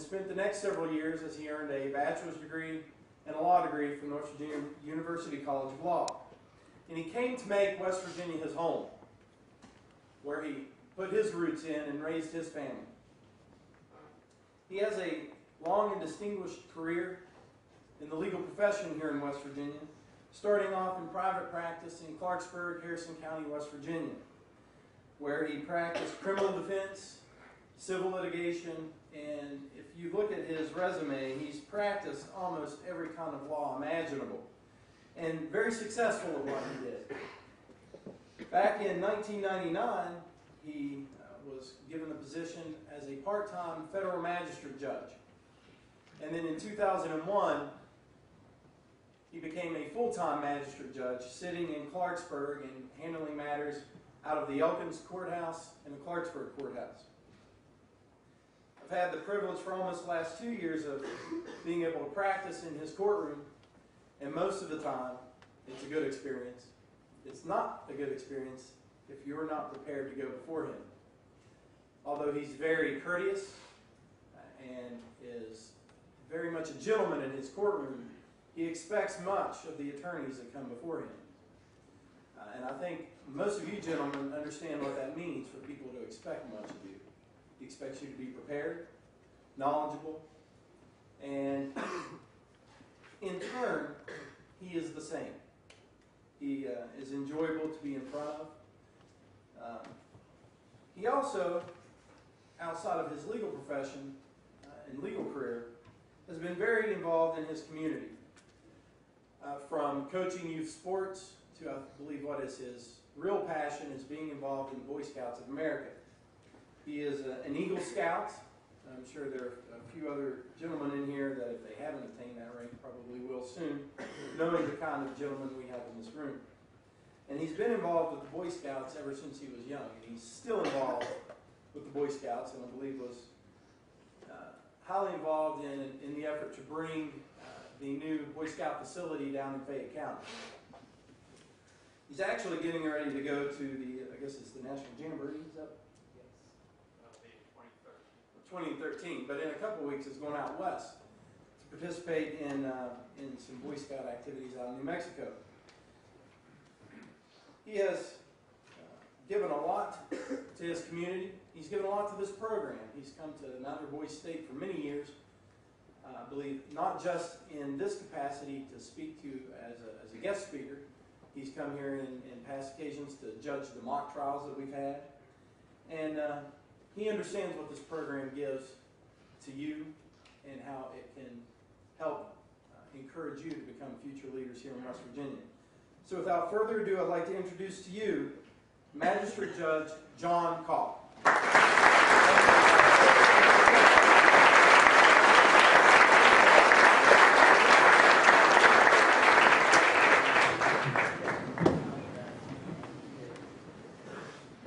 spent the next several years as he earned a bachelor's degree and a law degree from North Virginia University College of Law. And he came to make West Virginia his home, where he put his roots in and raised his family. He has a long and distinguished career in the legal profession here in West Virginia, starting off in private practice in Clarksburg, Harrison County, West Virginia, where he practiced criminal defense, civil litigation, and if you look at his resume, he's practiced almost every kind of law imaginable, and very successful at what he did. Back in 1999, he was given the position as a part-time federal magistrate judge. And then in 2001, he became a full-time magistrate judge, sitting in Clarksburg and handling matters out of the Elkins Courthouse and the Clarksburg Courthouse. I've had the privilege for almost the last 2 years of being able to practice in his courtroom, and most of the time, it's a good experience. It's not a good experience if you're not prepared to go before him. Although he's very courteous and is very much a gentleman in his courtroom, he expects much of the attorneys that come before him. And I think most of you gentlemen understand what that means for people to expect much of you. He expects you to be prepared, knowledgeable, and in turn, he is the same. He is enjoyable to be in front of. He also, outside of his legal profession and legal career, has been very involved in his community. From coaching youth sports to, I believe, what is his real passion is being involved in the Boy Scouts of America. He is an Eagle Scout. I'm sure there are a few other gentlemen in here that if they haven't attained that rank probably will soon, knowing the kind of gentlemen we have in this room. And he's been involved with the Boy Scouts ever since he was young. And he's still involved with the Boy Scouts, and I believe was highly involved in the effort to bring the new Boy Scout facility down in Fayette County. He's actually getting ready to go to the, I guess it's the National Jamboree, is that? Yes. That'll be 2013. 2013, but in a couple of weeks it's going out west to participate in some Boy Scout activities out in New Mexico. He has given a lot to his community. He's given a lot to this program. He's come to Mountaineer Boys State for many years. I believe not just in this capacity to speak to as a guest speaker. He's come here in past occasions to judge the mock trials that we've had. And he understands what this program gives to you and how it can help encourage you to become future leaders here in West Virginia. So without further ado, I'd like to introduce to you Magistrate Judge John Kaul.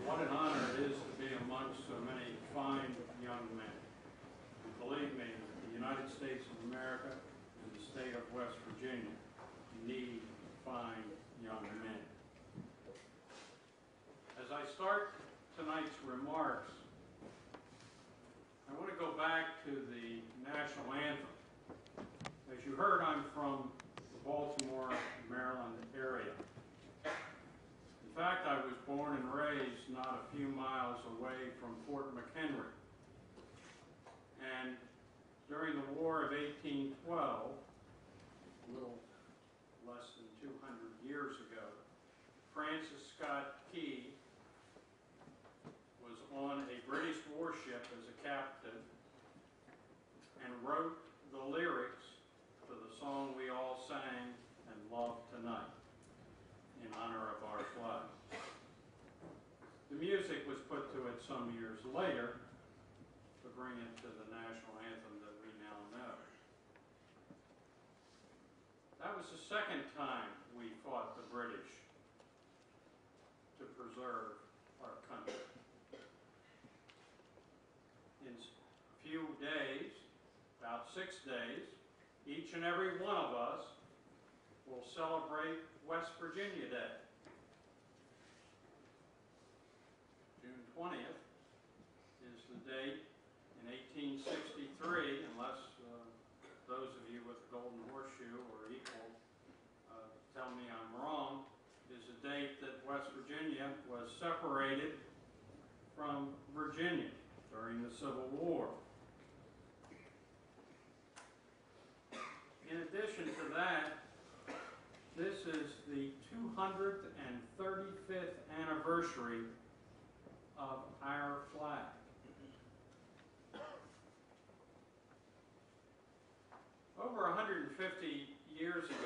What an honor it is to be amongst so many fine young men. And believe me, the United States of America and the state of West Virginia need fine young men. As I start tonight's remarks, I want to go back to the national anthem. As you heard, I'm from the Baltimore, Maryland area. In fact, I was born and raised not a few miles away from Fort McHenry. And during the War of 1812, a little less than 200 years ago, Francis Scott Key was on a British warship as a captain and wrote the lyrics to the song we all sang and love tonight in honor of our flag. The music was put to it some years later to bring it to the national anthem that we now know. That was the second time we fought the British to preserve our country. In a few days, about 6 days, each and every one of us will celebrate West Virginia Day. June 20th is the date in 1863, and Virginia during the Civil War. In addition to that, this is the 235th anniversary of our flag. Over 150 years ago,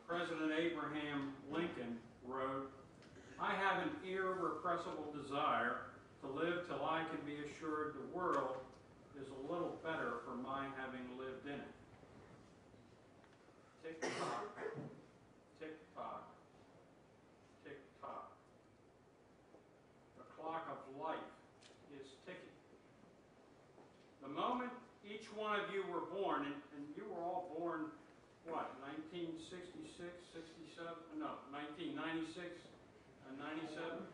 President Abraham Lincoln wrote, "I have an irrepressible desire to live till I can be assured the world is a little better for my having lived in it." Tick tock, tick tock, tick tock. The clock of life is ticking. The moment each one of you were born, and you were all born, what, 1966, 67? No, 1996 and 97?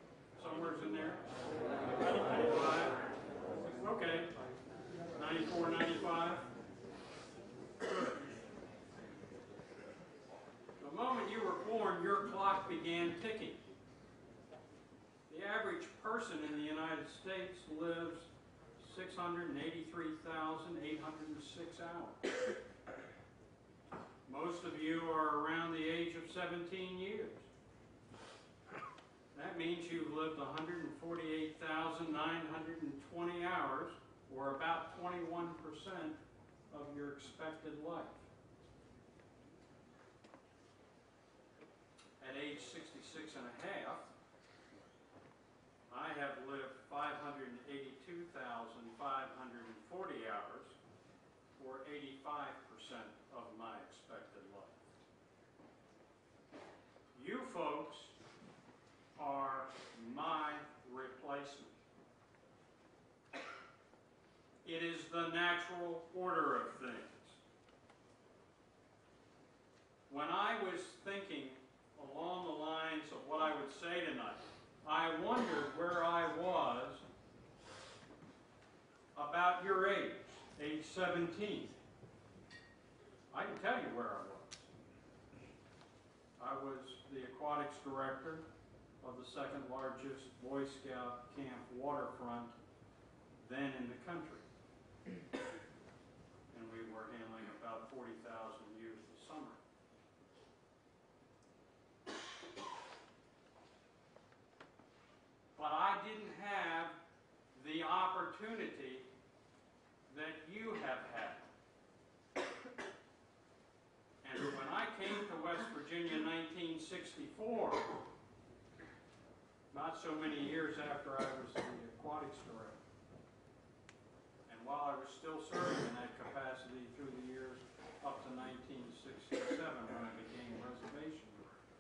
Somewhere's in there? 95? Okay. 94, 95? Good. The moment you were born, your clock began ticking. The average person in the United States lives 683,806 hours. Most of you are around the age of 17 years. That means you've lived 148,920 hours, or about 21% of your expected life. At age 66 and a half, I have lived 582,540 hours, or 85% of my expected life. You folks are my replacement. It is the natural order of things. When I was thinking along the lines of what I would say tonight, I wondered where I was about your age 17. I can tell you where I was. I was the aquatics director of the second largest Boy Scout camp waterfront then in the country. And we were handling about 40,000 youth a summer. But I didn't have the opportunity that you have had. And when I came to West Virginia in 1964, not so many years after I was the aquatics director, and while I was still serving in that capacity through the years up to 1967 when I became reservation director,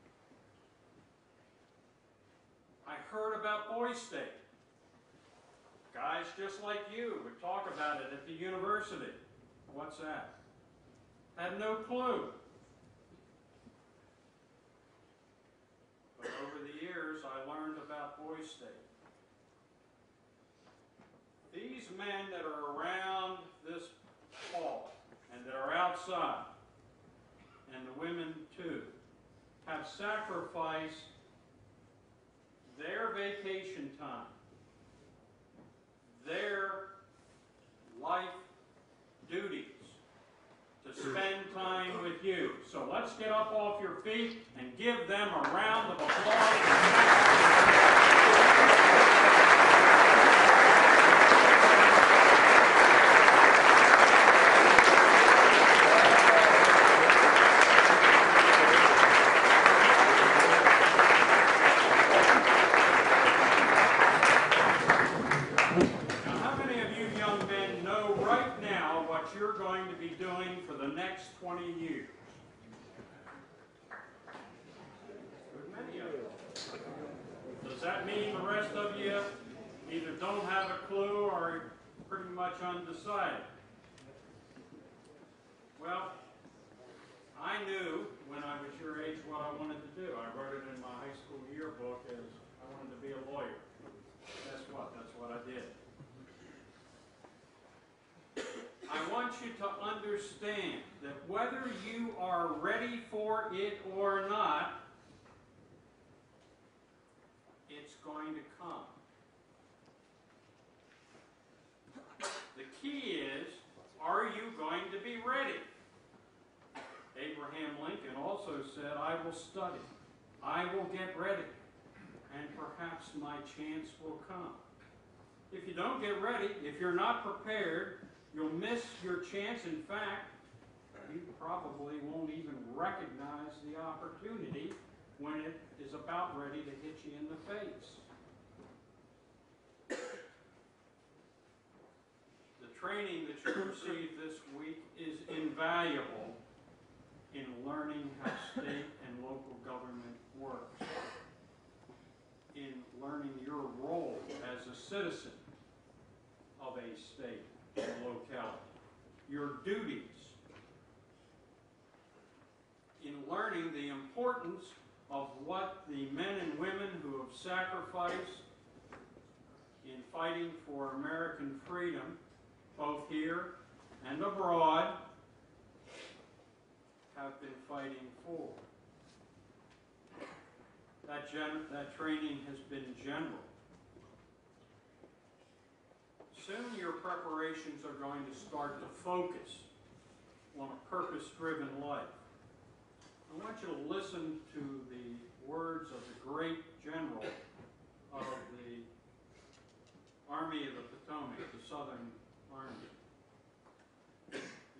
I heard about Boy State. Guys just like you would talk about it at the university. What's that? Had no clue. But over the years, I learned about Boy State. These men that are around this hall and that are outside, and the women too, have sacrificed their vacation time, their life duties, to spend time with you. So let's get up off your feet and give them a round of applause. You're going to be doing for the next 20 years. Good many of you. Does that mean the rest of you either don't have a clue or are pretty much undecided? Well, I knew when I was your age what I wanted to do. I wrote it in my high school yearbook as I wanted to be a lawyer. Guess what? That's what I did. I want you to understand that whether you are ready for it or not, it's going to come. key is, are you going to be ready? Abraham Lincoln also said, I will study, I will get ready, and perhaps my chance will come. If you don't get ready, if you're not prepared, you'll miss your chance. In fact, you probably won't even recognize the opportunity when it is about ready to hit you in the face. The training that you received this week is invaluable in learning how state and local government works, in learning your role as a citizen of a state and locality, your duties, in learning the importance of what the men and women who have sacrificed in fighting for American freedom, both here and abroad, have been fighting for. That training has been general. Soon your preparations are going to start to focus on a purpose-driven life. I want you to listen to the words of the great general of the Army of the Potomac, the Southern Army.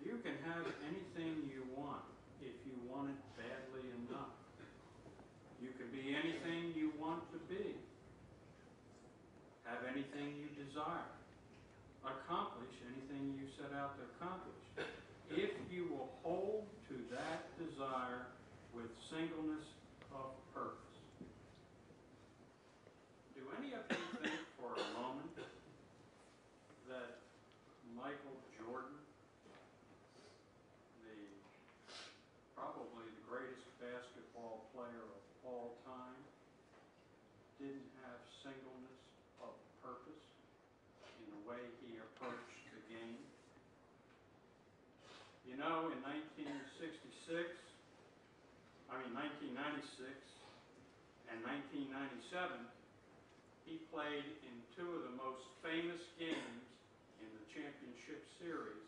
You can have anything you want if you want it badly enough. You can be anything you want to be. Have anything you desire. Accomplish anything you set out to accomplish. If you will hold to that desire with singleness of purpose. Do any of you think for a moment that Michael Jordan, probably the greatest basketball player of all time, didn't have singleness of purpose in the way he approached the game? You know, in 1996 and 1997, he played in two of the most famous games in the championship series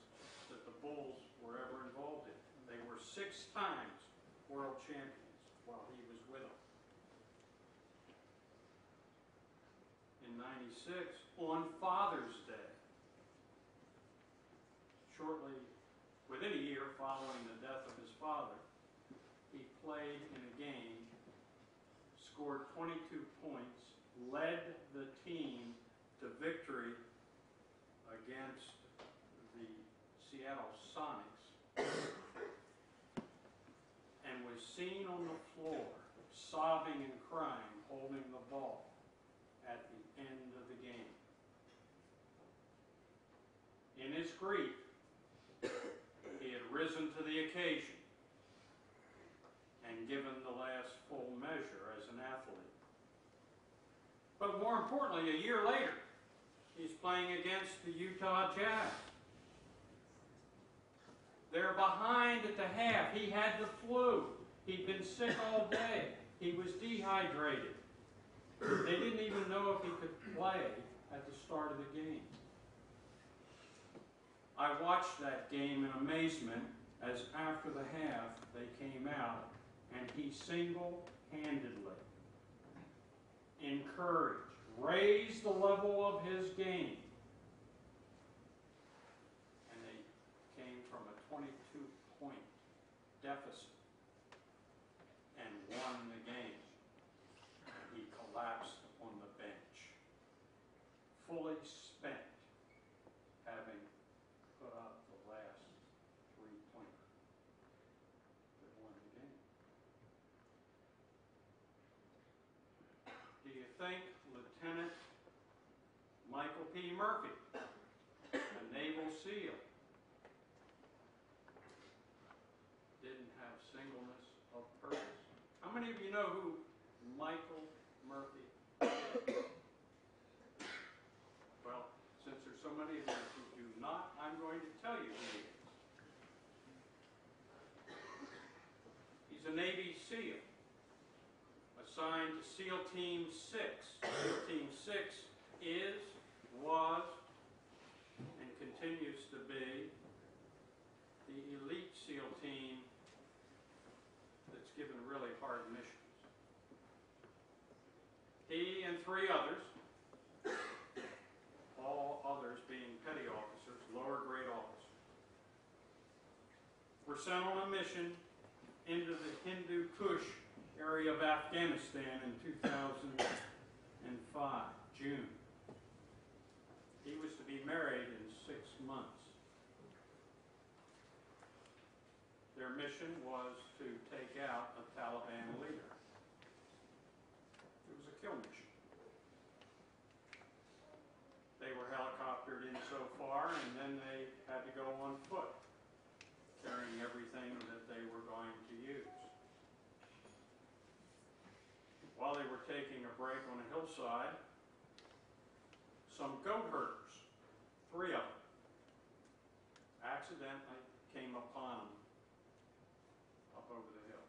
that the Bulls were ever involved in. They were 6 times world champions while he was with them. In 96, on Father's Day, within a year following the death of his father, he played in a game, scored 22 points, led the team to victory against the Seattle Sonics, and was seen on the floor, sobbing and crying, holding the ball at the end of the game. In his grief, he had risen to the occasion and given the last full measure as an athlete. But more importantly, a year later, he's playing against the Utah Jazz. They're behind at the half. He had the flu. He'd been sick all day. He was dehydrated. They didn't even know if he could play at the start of the game. I watched that game in amazement as after the half they came out and he single-handedly encouraged, raised the level of his game. And they came from a 22-point deficit and won the game. And he collapsed on the bench, fully spent, having put up the last three-pointer that won the game. Do you think Lieutenant Michael P. Murphy, a Naval SEAL, didn't have singleness of purpose? How many of you know who Michael Murphy is? Well, since there's so many of you who do not, I'm going to tell you who he is. He's a Navy SEAL, assigned to SEAL Team 6. SEAL Team 6 is, was, and continues 3 others, all others being petty officers, lower grade officers, were sent on a mission into the Hindu Kush area of Afghanistan in 2005, June. He was to be married in 6 months. Their mission was to take out a Taliban leader. It was a kill mission. They were helicoptered in so far, and then they had to go on foot, carrying everything that they were going to use. While they were taking a break on a hillside, some goat herders, 3 of them, accidentally came upon them up over the hill.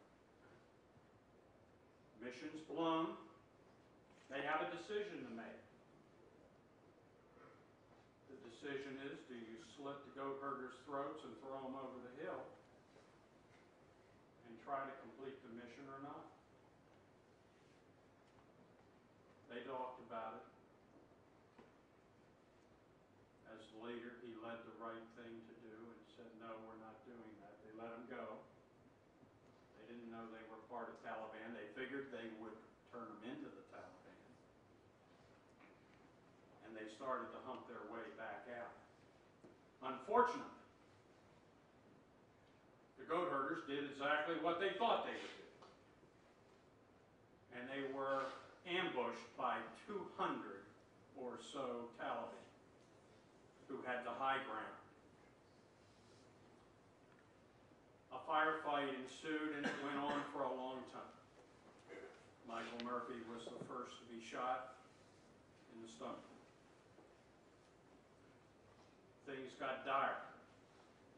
Mission's blown. They have a decision to make. The decision is, do you slit the goat herders' throats and throw them over the hill and try to complete the mission or not? They talked about it. As the leader, he led the right thing to do and said, no, we're not doing that. They let him go. They didn't know they were part of Taliban. They figured they would turn them into the Taliban. And they started to hump their way back out. Unfortunately, the goat herders did exactly what they thought they would do. And they were ambushed by 200 or so Taliban who had the high ground. A firefight ensued, and it went on for a long time. Michael Murphy was the first to be shot in the stomach. Things got dire.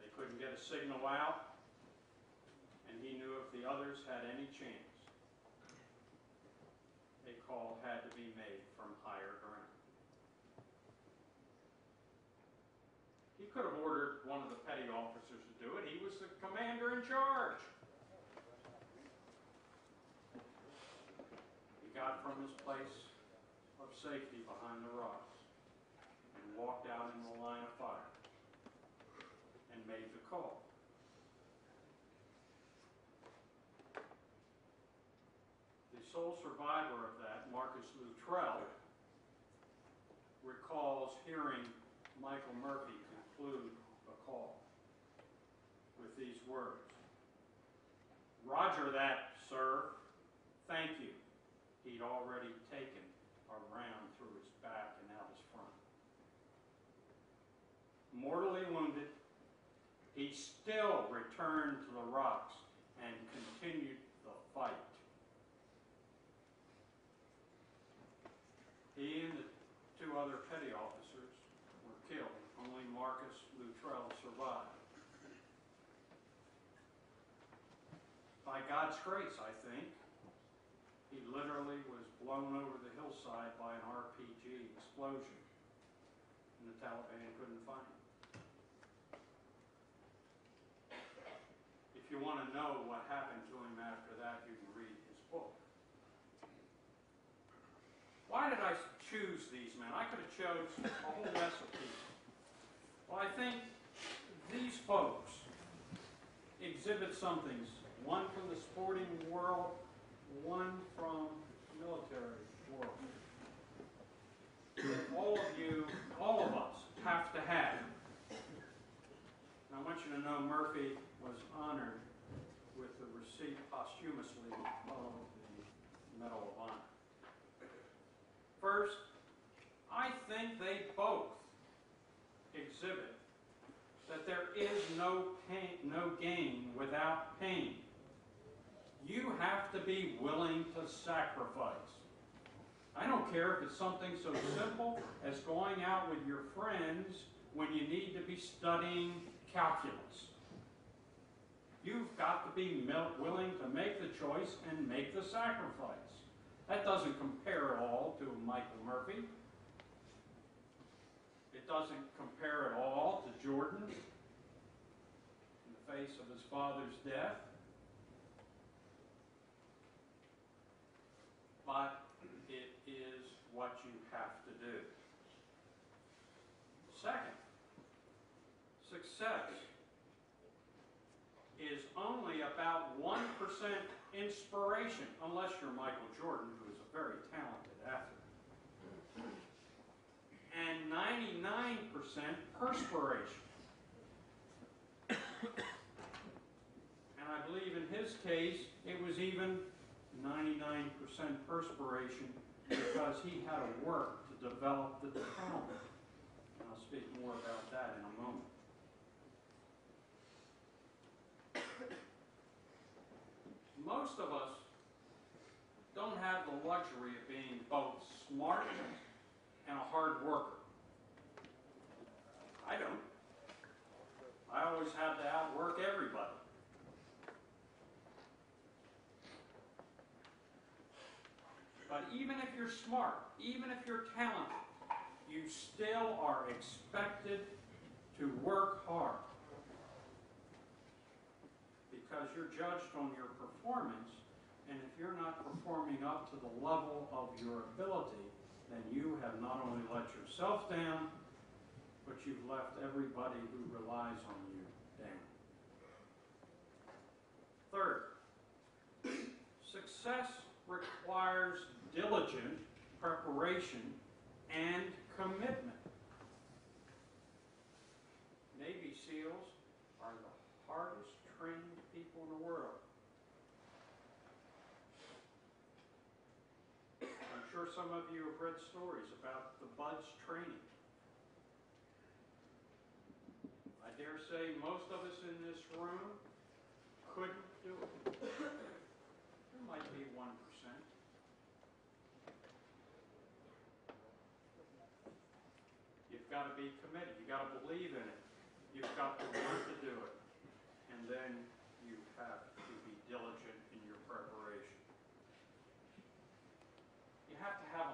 They couldn't get a signal out, and he knew if the others had any chance, a call had to be made from higher ground. He could have ordered one of the petty officers to do it. He was the commander in charge. He got from his place of safety behind the rocks and walked out in the line of fire and made the call. The sole survivor of that, Marcus Luttrell, recalls hearing Michael Murphy conclude a call with these words: "Roger that, sir. Thank you." He'd already taken a round through his back and out his front. Mortally wounded, he still returned to the rocks and continued the fight. He and the 2 other petty officers were killed. Only Marcus Luttrell survived. By God's grace, I think, he literally was blown over the hillside by an RPG explosion, and the Taliban couldn't find him. If you want to know what happened to him after that, you can read his book. Why did I choose these men? I could have chose a whole mess of people. Well, I think these folks exhibit some things. One from the sporting world, one from the military world. That all of us, have to have. And I want you to know Murphy was honored with the receipt posthumously of the Medal of Honor. First, I think they both exhibit that there is no pain, no gain without pain. You have to be willing to sacrifice. I don't care if it's something so simple as going out with your friends when you need to be studying calculus. You've got to be willing to make the choice and make the sacrifice. That doesn't compare at all to Michael Murphy. It doesn't compare at all to Jordan in the face of his father's death. But it is success is only about 1% inspiration, unless you're Michael Jordan, who is a very talented athlete, and 99% perspiration. And I believe in his case, it was even 99% perspiration because he had to work to develop the talent. And I'll speak more about that in a moment. Most of us don't have the luxury of being both smart and a hard worker. I don't. I always had to outwork everybody. But even if you're smart, even if you're talented, you still are expected to work hard. Because you're judged on your performance, and if you're not performing up to the level of your ability, then you have not only let yourself down, but you've left everybody who relies on you down. Third, success requires diligent preparation and commitment. Navy SEALs are the hardest trained people in the world. I'm sure some of you have read stories about the buds training. I dare say most of us in this room couldn't do it. There might be 1%. You've got to be committed. You've got to believe in it. You've got to want to do it. And then you have to be diligent in your preparation. You have to have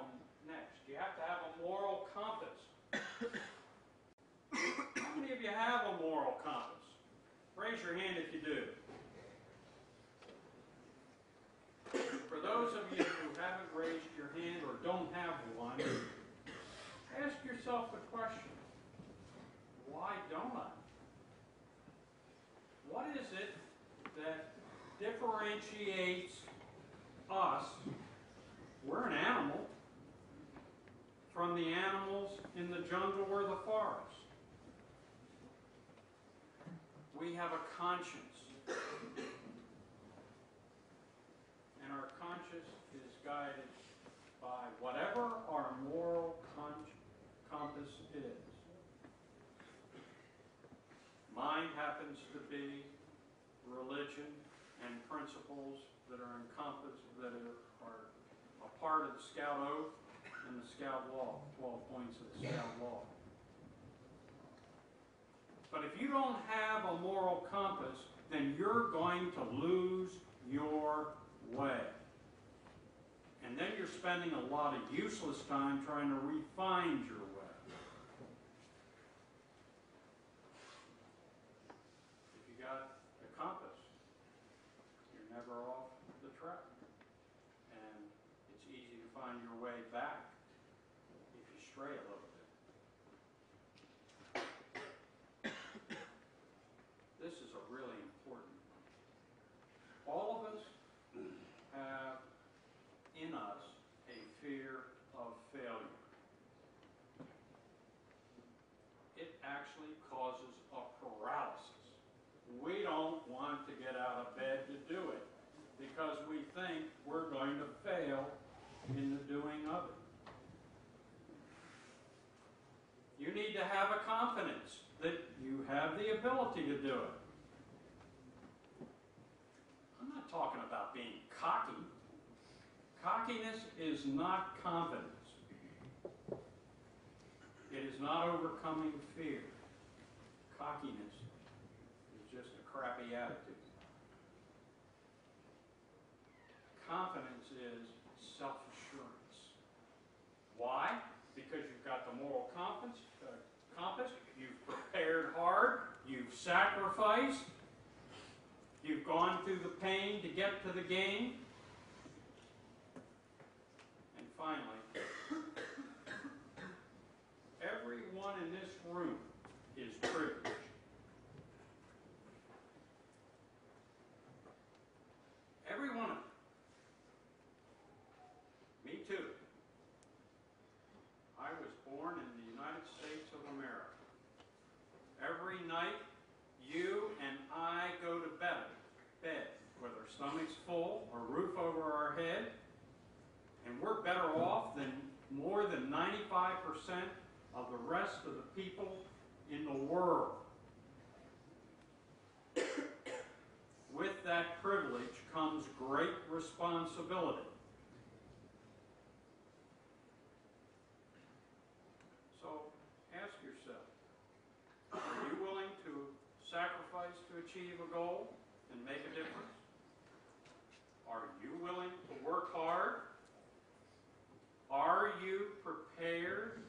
you have to have a moral compass. How many of you have a moral compass? Raise your hand if you do. For those of you who haven't raised your hand or don't have one, ask yourself the question, why don't I? What is it that differentiates us, we're an animal, from the animals in the jungle or the forest? We have a conscience. And our conscience is guided by whatever our moral compass is. Mine happens to be religion and principles that are encompassed, that are a part of the Scout Oath and the Scout Law, 12 points of the Scout Law. But if you don't have a moral compass, then you're going to lose your way. And then you're spending a lot of useless time trying to refine your way. If you got a compass, you're never off the track. And it's easy to find your way back if you stray a little bit. This is a really important one. All of us have in us a fear of failure. It actually causes a paralysis. We don't want to get out of bed to do it because we think we're going to fail in the doing of it. You need to have a confidence that you have the ability to do it. I'm not talking about being cocky. Cockiness is not confidence. It is not overcoming fear. Cockiness is just a crappy attitude. Confidence is self-assurance. Why? Because you've got the moral compass, you've prepared hard, you've sacrificed, you've gone through the pain to get to the game. And finally, everyone in this room is privileged. that privilege comes great responsibility. So ask yourself, are you willing to sacrifice to achieve a goal and make a difference? Are you willing to work hard? Are you prepared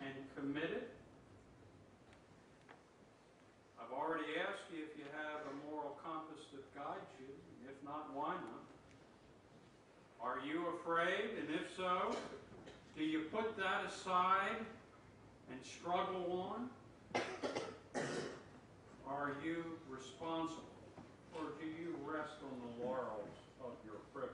and committed? I've already asked you if you have a moral compass that guides you. If not, why not? Are you afraid? And if so, do you put that aside and struggle on? Are you responsible? Or do you rest on the laurels of your privilege?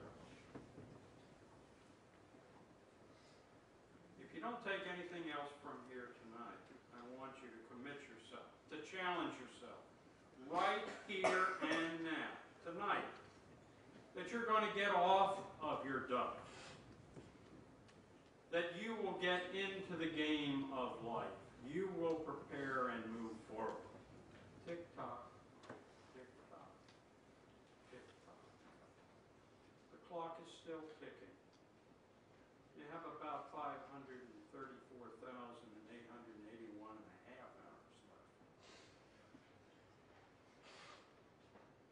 If you don't take anything else from here tonight, I want you to commit yourself, to challenge yourself, right here and now, tonight, that you're going to get off of your duck, that you will get into the game of life. You will prepare and move forward. Tick-tock, tick-tock, tick-tock. The clock is still ticking. You have about 534,881 and a half hours left.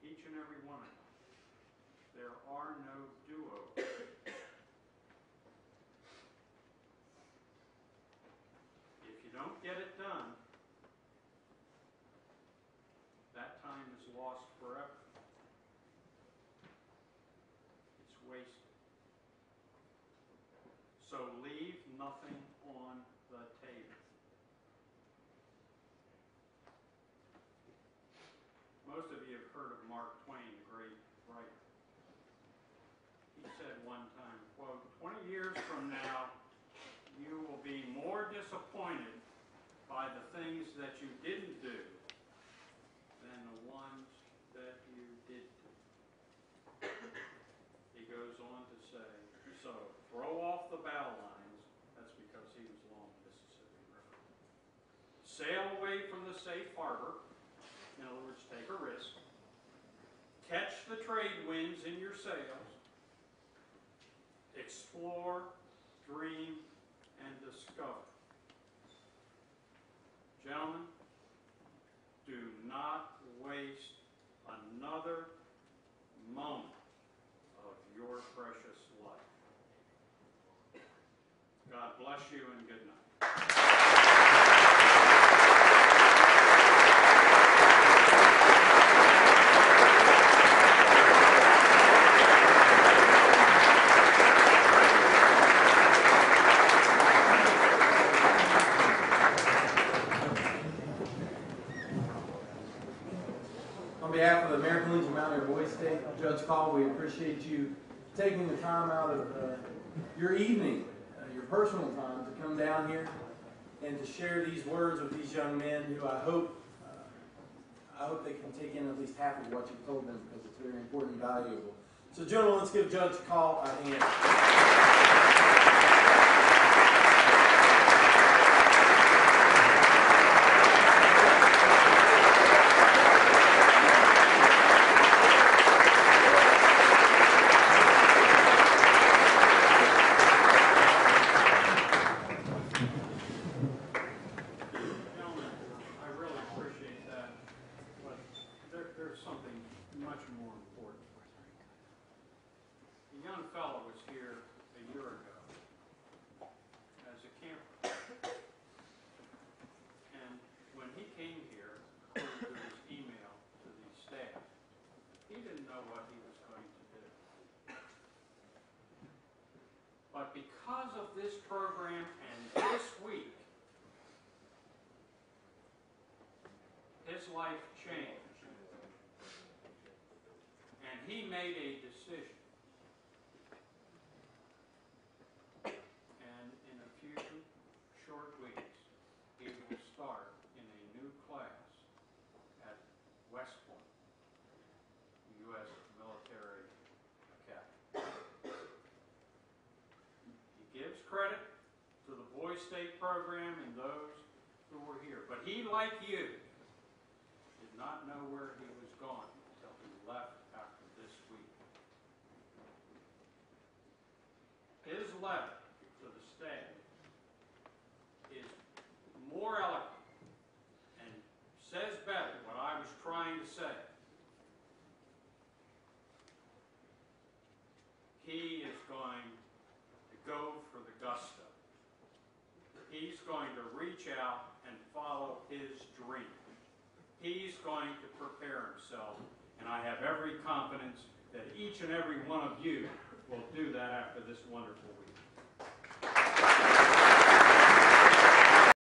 Each and every one of them. There are no do-overs. If you don't get it done, that time is lost forever. It's wasted. So leave nothing on the table. Most of you have heard of Mark Twain, the great writer. He said one time, quote, 20 years from now, you will be more disappointed by the things that you didn't do than the ones that you did do. He goes on to say, so throw off the battle lines. That's because he was along the Mississippi River. Sail away from the safe harbor. In other words, take a risk. Catch the trade winds in your sails. Explore, dream, and discover. Gentlemen, do not waste another moment of your precious life. God bless you and good night. On behalf of the American Legion Mountaineer Boys State, Judge Kaul, we appreciate you taking the time out of your evening, your personal time, to come down here and to share these words with these young men who I hope they can take in at least half of what you've told them, because it's very important and valuable. So, gentlemen, let's give Judge Kaul a hand. But because of this program and this week, his life changed. And he made a decision. And in a few short weeks, he will start in a new class at West Point, U.S. Military Academy. Gives credit to the Boys State program and those who were here. But he, like you, did not know where he was going until he left after letter to the staff is more eloquent and says better what I was trying to say. He is going to go for the gusto. He's going to reach out and follow his dream. He's going to prepare himself, and I have every confidence that each and every one of you will do that after this wonderful week.